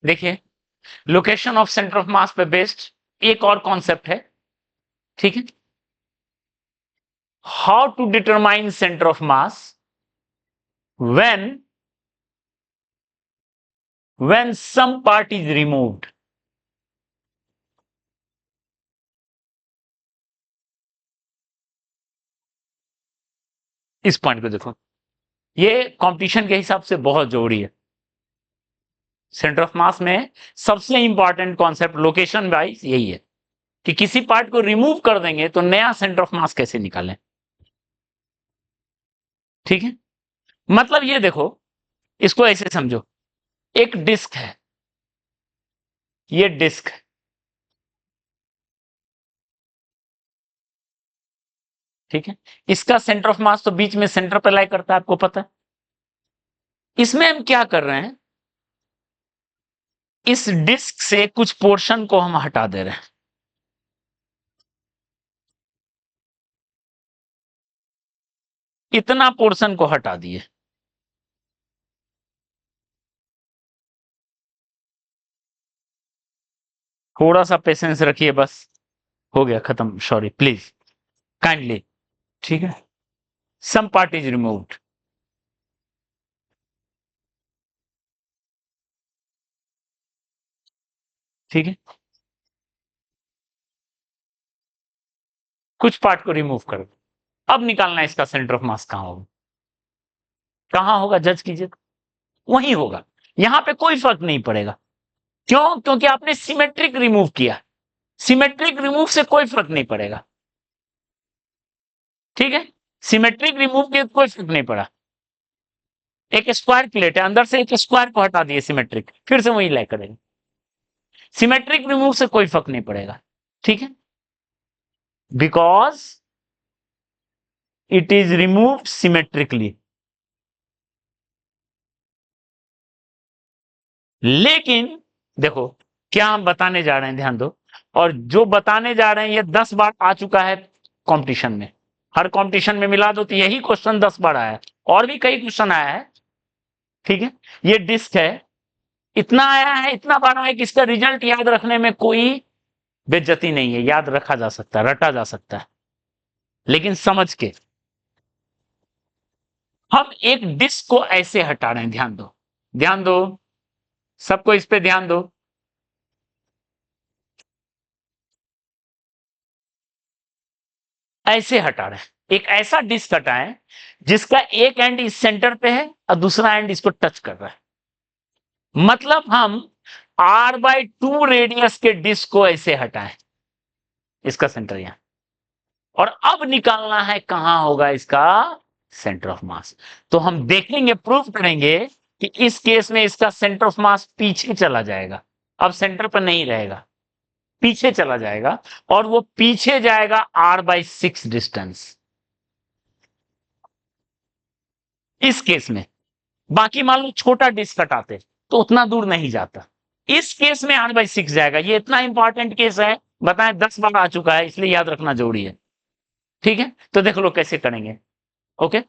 देखिए, location of centre of mass पे based एक और कॉन्सेप्ट है, ठीक है। How to determine centre of mass when some part is removed. इस पॉइंट को देखो, ये कंपटीशन के हिसाब से बहुत जरूरी है। सेंटर ऑफ मास में सबसे इंपॉर्टेंट कॉन्सेप्ट लोकेशन वाइज यही है कि किसी पार्ट को रिमूव कर देंगे तो नया सेंटर ऑफ मास कैसे निकालें, ठीक है। मतलब ये देखो, इसको ऐसे समझो, एक डिस्क है, ये डिस्क है, ठीक है। इसका सेंटर ऑफ मास तो बीच में सेंटर पर लाई करता है, आपको पता है। इसमें हम क्या कर रहे हैं, इस डिस्क से कुछ पोर्शन को हम हटा दे रहे हैं। इतना पोर्शन को हटा दिए, थोड़ा सा पेशेंस रखिए, बस हो गया खत्म, सॉरी प्लीज काइंडली, ठीक है। सम पार्ट इज रिमूव्ड, ठीक है। कुछ पार्ट को रिमूव कर दो, अब निकालना है इसका सेंटर ऑफ मास कहां होगा, कहां होगा, जज कीजिए। वहीं होगा, यहां पे कोई फर्क नहीं पड़ेगा। क्यों? क्योंकि आपने सिमेट्रिक रिमूव किया, सिमेट्रिक रिमूव से कोई फर्क नहीं पड़ेगा, ठीक है। सिमेट्रिक रिमूव के कोई फर्क नहीं पड़ा। एक स्क्वायर प्लेट है, अंदर से एक स्क्वायर को हटा दिए सिमेट्रिक, फिर से वही लाई करेंगे, सिमेट्रिक रिमूव से कोई फर्क नहीं पड़ेगा, ठीक है। Because it is removed symmetrically. लेकिन देखो, क्या हम बताने जा रहे हैं, ध्यान दो। और जो बताने जा रहे हैं ये 10 बार आ चुका है कंपटीशन में, हर कंपटीशन में मिला दो तो यही क्वेश्चन 10 बार आया है, और भी कई क्वेश्चन आया है, ठीक है। ये डिस्क है, इतना आया है, इतना बार आया है कि इसका रिजल्ट याद रखने में कोई बेइज्जती नहीं है, याद रखा जा सकता है, रटा जा सकता है, लेकिन समझ के। हम एक डिस्क को ऐसे हटा रहे हैं, ध्यान दो, ध्यान दो, सबको इस पे ध्यान दो। ऐसे हटा रहे हैं, एक ऐसा डिस्क हटाएं जिसका एक एंड इस सेंटर पे है और दूसरा एंड इसको टच कर रहा है। मतलब हम r/2 रेडियस के डिस्क को ऐसे हटाएं, इसका सेंटर यहां, और अब निकालना है कहां होगा इसका सेंटर ऑफ मास। तो हम देखेंगे, प्रूव करेंगे कि इस केस में इसका सेंटर ऑफ मास पीछे चला जाएगा, अब सेंटर पर नहीं रहेगा, पीछे चला जाएगा, और वो पीछे जाएगा r/6 डिस्टेंस इस केस में। बाकी मान लो छोटा डिस्क हटाते तो उतना दूर नहीं जाता, इस केस में r/6 जाएगा। ये इतना इंपॉर्टेंट केस है, बताएं 10 बार आ चुका है, इसलिए याद रखना जरूरी है, ठीक है। तो देख लो कैसे करेंगे, ओके।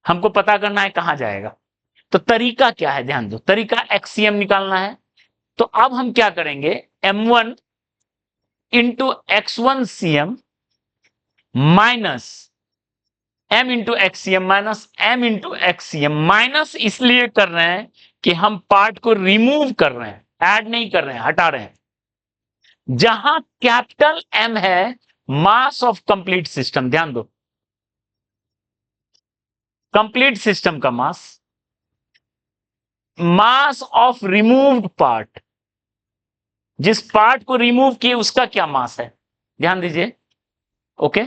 हमको पता करना है कहां जाएगा, तो तरीका क्या है, ध्यान दो, तरीका एक्सीएम निकालना है। तो अब हम क्या करेंगे, m1 into x1cm minus m into XCM minus m into XCM, minus इसलिए कर रहे हैं कि हम पार्ट को रिमूव कर रहे हैं, ऐड नहीं कर रहे हैं, हटा रहे हैं। जहां कैपिटल M है मास ऑफ कंप्लीट सिस्टम, ध्यान दो, कंप्लीट सिस्टम का मास, मास ऑफ रिमूव्ड पार्ट, जिस पार्ट को रिमूव किए उसका क्या मास है, ध्यान दीजिए, ओके।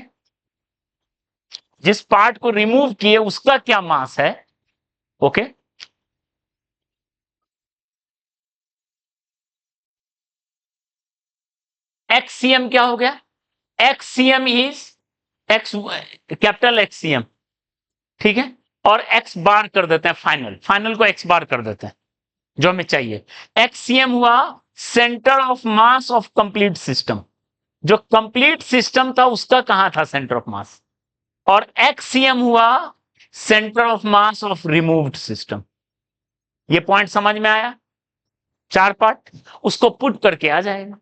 जिस पार्ट को रिमूव किए उसका क्या मास है, ओके। एक्सीएम क्या हो गया, एक्सीएम इज एक्स, कैपिटल एक्सीएम, ठीक है। और एक्स बार कर देते हैं, फाइनल, फाइनल को एक्स बार कर देते हैं जो हमें चाहिए। एक्सीएम हुआ centre of mass of complete system, जो कंप्लीट सिस्टम था उसका कहां था सेंटर ऑफ मास, और एक्सीएम हुआ centre of mass of removed system. ये पॉइंट समझ में आया, 4 पार्ट, उसको पुट करके आ जाएगा।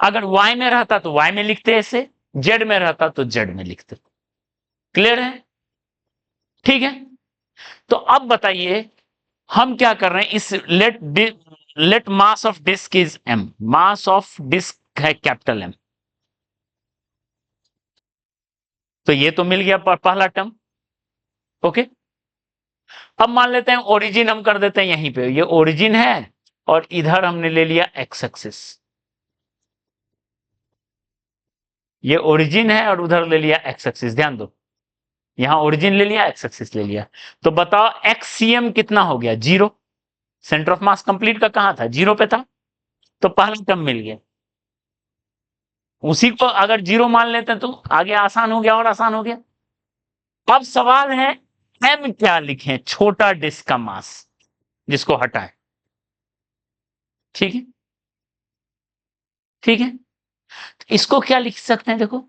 अगर y में रहता तो y में लिखते ऐसे, z में रहता तो z में लिखते। क्लियर है? ठीक है। तो अब बताइए हम क्या कर रहे हैं, इस let mass of disc is m, mass of disc है कैपिटल M। तो ये तो मिल गया पहला टर्म। ओके, अब मान लेते हैं ओरिजिन हम कर देते हैं यहीं पे, ये ओरिजिन है और इधर हमने ले लिया एक्स एक्सिस, ये ओरिजिन है और उधर ले लिया एक्स एक्सिस। ध्यान दो, यहां ओरिजिन ले लिया, एक्स एक्सिस ले लिया। तो बताओ एक्ससीएम कितना हो गया? 0। सेंटर ऑफ मास कंप्लीट का कहां था? 0 पे था, तो पहला टर्म मिल गया। उसी को अगर 0 मान लेते हैं तो आगे आसान हो गया, और आसान हो गया। अब सवाल है एम क्या लिखें, छोटा डिस्क का मास जिसको हटाएं। ठीक है, ठीक है। इसको क्या लिख सकते हैं? देखो,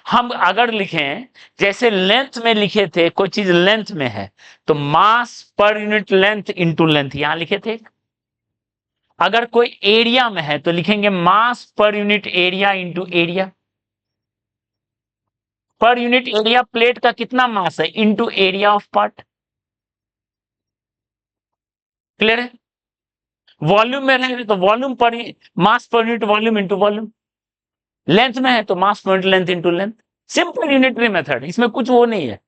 हम अगर लिखें जैसे लेंथ में लिखे थे, कोई चीज लेंथ में है तो mass per unit length into length, यहां लिखे थे। अगर कोई एरिया में है तो लिखेंगे mass per unit area into area. Per unit area plate का कितना मास है into area of part. Clear है? वॉल्यूम में रहेंगे तो वॉल्यूम पर, mass per unit volume into volume. Length में है तो mass per unit length into length. Simple unitary method, इसमें कुछ वो नहीं है।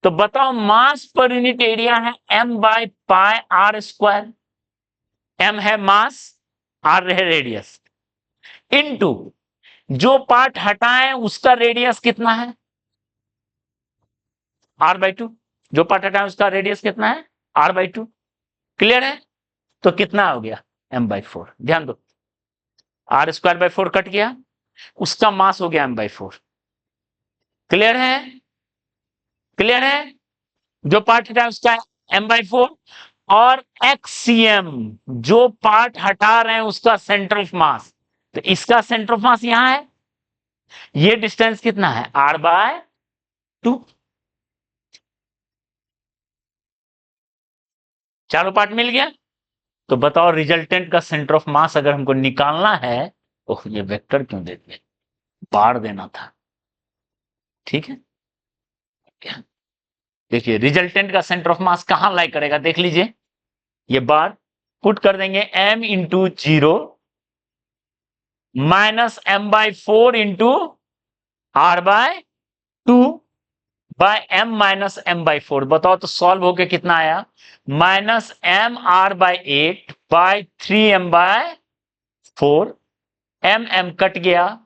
तो बताओ मास पर यूनिट एरिया है m by pi r square. m है मास, r है रेडियस, इनटू जो पार्ट हटाएं उसका रेडियस कितना है? r/2। जो पार्ट हटाएं उसका रेडियस कितना है? r/2। क्लियर है? तो कितना हो गया? m/4। ध्यान दो, r²/4 कट गया, उसका मास हो गया m/4। क्लियर है? क्लियर है? जो पार्ट हटाएं उसका m/4, और एक्ससीएम जो पार्ट हटा रहे हैं उसका सेंटर ऑफ मास। तो इसका सेंटर ऑफ मास यहां है, ये डिस्टेंस कितना है? r/2। चारों पार्ट मिल गया। तो बताओ रिजल्टेंट का सेंटर ऑफ मास अगर हमको निकालना है, ओह ये वेक्टर क्यों दे दिया, बार देना था। ठीक है, क्या देखिए रिजल्टेंट का सेंटर ऑफ मास कहां लाई करेगा, देख लीजिए। ये बार पुट कर देंगे m into 0 minus m/4 into r/2 by m minus m/4। बताओ तो सॉल्व होके कितना आया? Minus mr/8 by 3m/4। m cut गया,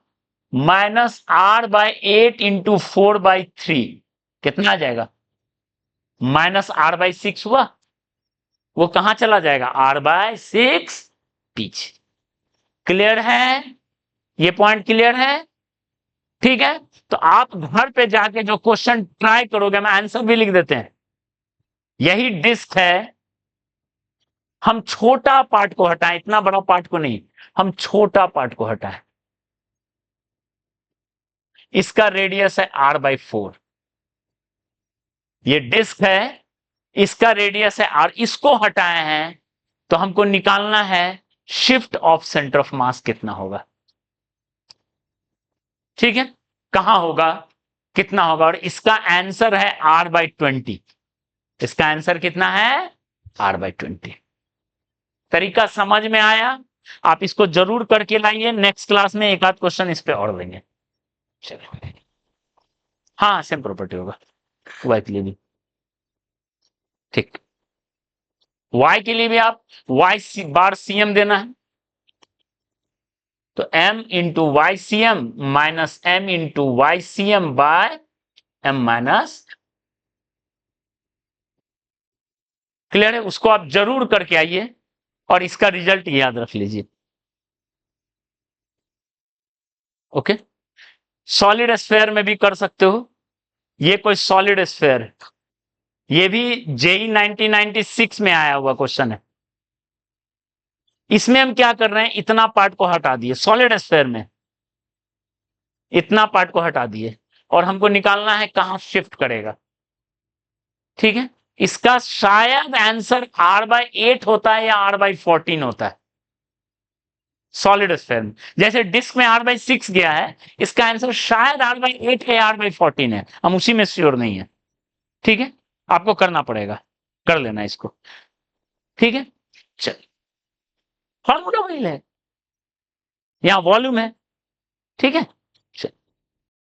माइनस r/8 इंटू 4/3 कितना आ जाएगा? माइनस r/6 हुआ। वो कहां चला जाएगा? r/6 पीछे। क्लियर है? ये पॉइंट क्लियर है? ठीक है। तो आप घर पे जाके जो क्वेश्चन ट्राई करोगे, मैं आंसर भी लिख देते हैं। यही डिस्क है, हम छोटा पार्ट को हटाएं, इतना बड़ा पार्ट को नहीं, हम छोटा पार्ट को हटाएं। इसका रेडियस है r/4। ये डिस्क है, इसका रेडियस है r। इसको हटाए हैं तो हमको निकालना है शिफ्ट ऑफ सेंटर ऑफ मास कितना होगा। ठीक है, कहां होगा, कितना होगा, और इसका आंसर है r/20। इसका आंसर कितना है? r/20। तरीका समझ में आया? आप इसको जरूर करके लाइए, नेक्स्ट क्लास में एक आध क्वेश्चन इस पे और लेंगे। चलिए, हाँ सेम प्रॉपर्टी होगा y के लिए भी। ठीक, y के लिए भी आप y/cm देना है, तो m into YCM minus m into YCM by m minus. Clear है? उसको आप जरूर करके आइए और इसका रिजल्ट याद रख लीजिए। ओके, सॉलिड स्फेयर में भी कर सकते हो। ये कोई सॉलिड स्फेयर है, ये भी जेई 1996 में आया हुआ क्वेश्चन है। इसमें हम क्या कर रहे हैं, इतना पार्ट को हटा दिए, सॉलिड स्फेयर में इतना पार्ट को हटा दिए, और हमको निकालना है कहां शिफ्ट करेगा। ठीक है, इसका शायद आंसर R/8 होता है या R/14 होता है सॉलिड स्फीयर में। जैसे डिस्क में R/6 गया है, इसका आंसर शायद R/8 है या R/14 है, हम उसी में श्योर नहीं है। ठीक है, आपको करना पड़ेगा, कर लेना इसको। ठीक है, चल फॉर्मूला वही है, यहां वॉल्यूम है। ठीक है,